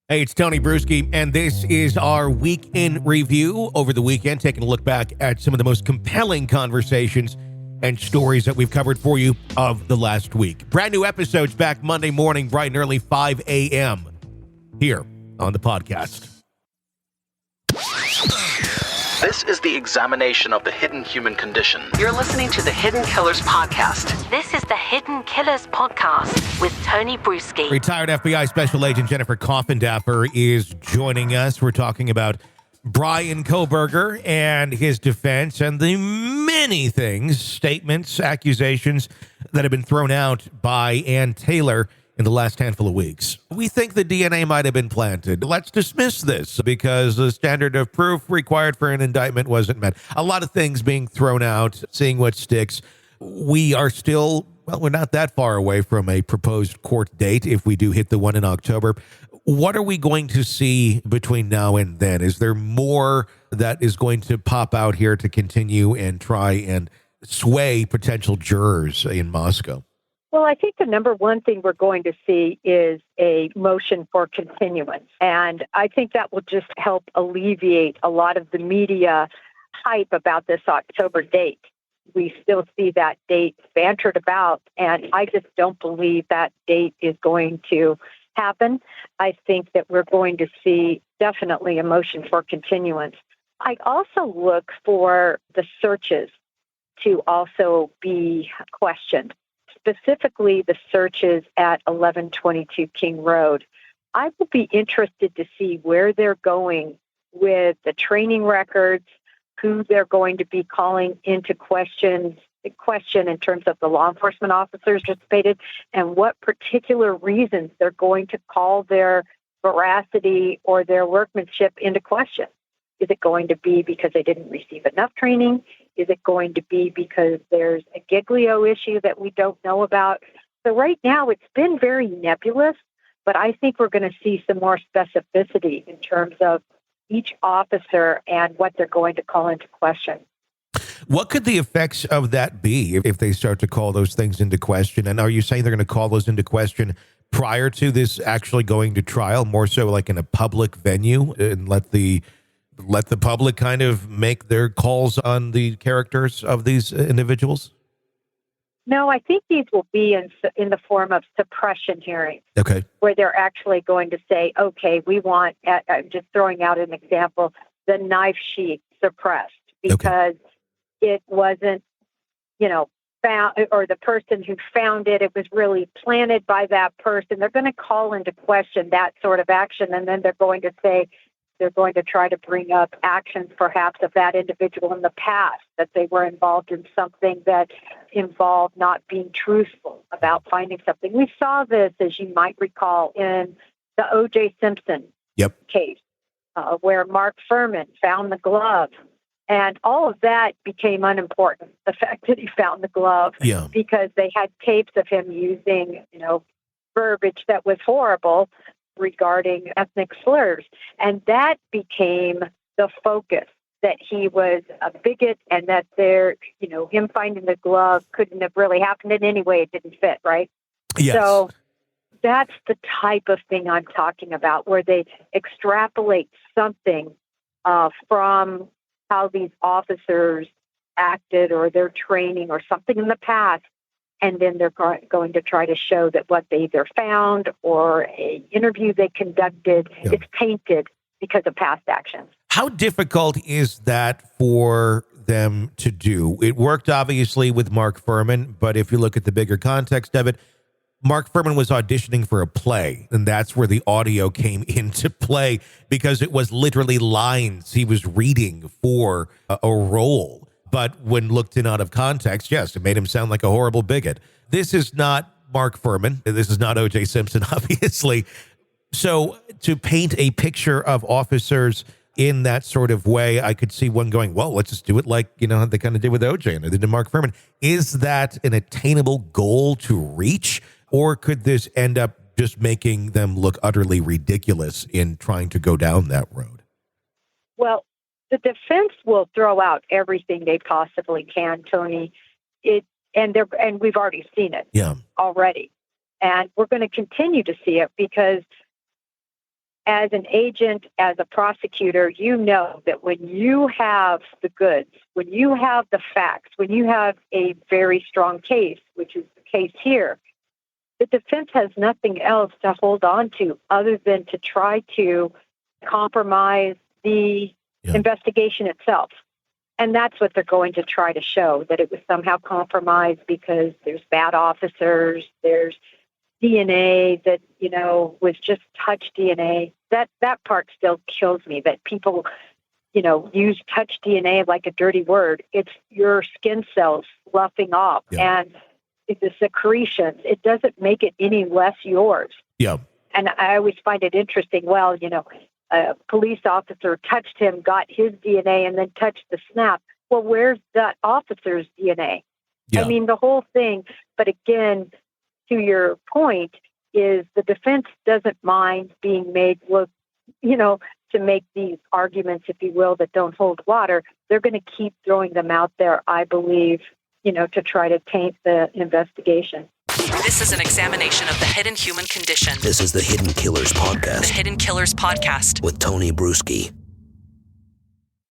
Hey, it's Tony Brueski, and this is our week in review over the weekend, taking a look back at some of the most compelling conversations and stories that we've covered for you of the last week. Brand new episodes back Monday morning, bright and early, 5 a.m. here on the podcast. This is the examination of the hidden human condition. You're listening to the Hidden Killers Podcast. This is the Hidden Killers Podcast with Tony Brueski. Retired FBI Special Agent Jennifer Coffindaffer is joining us. We're talking about Bryan Kohberger and his defense and the many things, statements, accusations that have been thrown out by Ann Taylor in the last handful of weeks. We think the DNA might have been planted. Let's dismiss this because the standard of proof required for an indictment wasn't met. A lot of things being thrown out, seeing what sticks. We are still, we're not that far away from a proposed court date if we do hit the one in October. What are we going to see between now and then? Is there more that is going to pop out here to continue and try and sway potential jurors in Moscow? Well, I think the number one thing we're going to see is a motion for continuance. And I think that will just help alleviate a lot of the media hype about this October date. We still see that date bantered about, and I just don't believe that date is going to happen. I think that we're going to see definitely a motion for continuance. I also look for the searches to also be questioned. Specifically the searches at 1122 King Road. I will be interested to see where they're going with the training records, who they're going to be calling into question in terms of the law enforcement officers participated, and what particular reasons they're going to call their veracity or their workmanship into question. Is it going to be because they didn't receive enough training? Is it going to be because there's a Giglio issue that we don't know about? So right now it's been very nebulous, but I think we're going to see some more specificity in terms of each officer and what they're going to call into question. What could the effects of that be if they start to call those things into question? And are you saying they're going to call those into question prior to this actually going to trial, more so like in a public venue, and let the public kind of make their calls on the characters of these individuals? No, I think these will be in the form of suppression hearings. Okay. Where they're actually going to say, okay, we want, I'm just throwing out an example, the knife sheath suppressed because it wasn't, found, or the person who found it, it was really planted by that person. They're going to call into question that sort of action, and then they're going to say, they're going to try to bring up actions perhaps of that individual in the past, that they were involved in something that involved not being truthful about finding something. We saw this, as you might recall, in the O.J. Simpson case, where Mark Furman found the glove. And all of that became unimportant, the fact that he found the glove, because they had tapes of him using, verbiage that was horrible regarding ethnic slurs. And that became the focus, that he was a bigot and that him finding the glove couldn't have really happened in any way. It didn't fit, right? Yes. So that's the type of thing I'm talking about, where they extrapolate something from how these officers acted or their training or something in the past, and then they're going to try to show that what they either found or an interview they conducted is tainted because of past actions. How difficult is that for them to do? It worked, obviously, with Mark Furman, but if you look at the bigger context of it, Mark Furman was auditioning for a play, and that's where the audio came into play, because it was literally lines he was reading for a role. But when looked in out of context, yes, it made him sound like a horrible bigot. This is not Mark Furman. This is not O.J. Simpson, obviously. So to paint a picture of officers in that sort of way, I could see one going, well, let's just do it like, they kind of did with O.J. and they did to Mark Furman. Is that an attainable goal to reach? Or could this end up just making them look utterly ridiculous in trying to go down that road? Well, the defense will throw out everything they possibly can, Tony. And we've already seen it already. And we're going to continue to see it because as an agent, as a prosecutor, you know that when you have the goods, when you have the facts, when you have a very strong case, which is the case here, the defense has nothing else to hold on to other than to try to compromise the investigation itself. And that's what they're going to try to show, that it was somehow compromised because there's bad officers, there's DNA that, was just touch DNA. That part still kills me, that people, use touch DNA like a dirty word. It's your skin cells sloughing off and it's the secretions. It doesn't make it any less yours. Yeah. And I always find it interesting. Well, a police officer touched him, got his DNA, and then touched the snap. Well, where's that officer's DNA? Yeah. I mean, the whole thing. But again, to your point, is the defense doesn't mind being made look, to make these arguments, if you will, that don't hold water. They're going to keep throwing them out there, I believe, to try to taint the investigation. This is an examination of the hidden human condition. This is the Hidden Killers Podcast. The Hidden Killers Podcast. With Tony Brueski.